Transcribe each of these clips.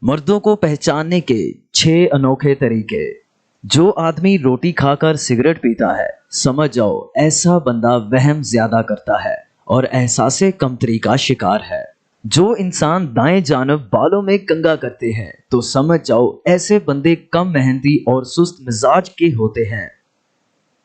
मर्दों को पहचानने के 6 अनोखे तरीके। जो आदमी रोटी खाकर सिगरेट पीता है, समझ जाओ ऐसा बंदा वहम ज्यादा करता है और एहसासे कमतरी का शिकार है। जो इंसान दाएं जानब बालों में कंघा करते हैं, तो समझ जाओ ऐसे बंदे कम मेहनती और सुस्त मिजाज के होते हैं।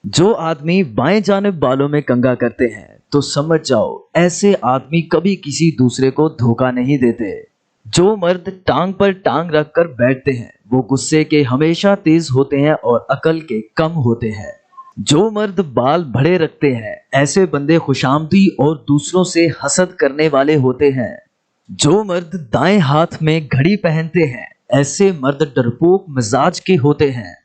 जो आदमी बाएं जानब बालों में कंघा करते हैं, तो समझ जाओ ऐसे आदमी कभी किसी दूसरे को धोखा नहीं देते। जो मर्द टांग पर टांग रखकर बैठते हैं, वो गुस्से के हमेशा तेज होते हैं और अकल के कम होते हैं। जो मर्द बाल बड़े रखते हैं, ऐसे बंदे खुशामदी और दूसरों से हसद करने वाले होते हैं। जो मर्द दाएं हाथ में घड़ी पहनते हैं, ऐसे मर्द डरपोक मिजाज के होते हैं।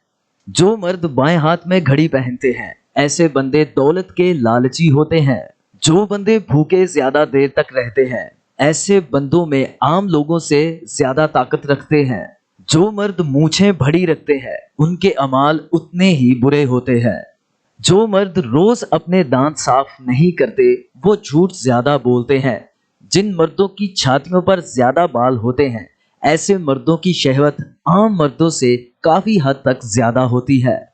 जो मर्द बाएं हाथ में घड़ी पहनते हैं, ऐसे बंदे दौलत के लालची होते हैं। जो बंदे भूखे ज्यादा देर तक रहते हैं, ऐसे बंदों में आम लोगों से ज्यादा ताकत रखते हैं। जो मर्द मूछें बड़ी रखते हैं, उनके अमाल उतने ही बुरे होते हैं। जो मर्द रोज अपने दांत साफ नहीं करते, वो झूठ ज्यादा बोलते हैं। जिन मर्दों की छातियों पर ज्यादा बाल होते हैं, ऐसे मर्दों की शहवत आम मर्दों से काफी हद तक ज्यादा होती है।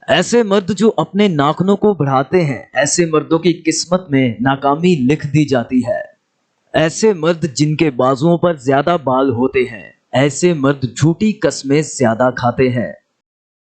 ऐसे मर्द जो अपने नाखूनों को बढ़ाते हैं, ऐसे मर्दों की किस्मत में नाकामी लिख दी जाती है। ऐसे मर्द जिनके बाजुओं पर ज्यादा बाल होते हैं, ऐसे मर्द झूठी कस्में ज्यादा खाते हैं।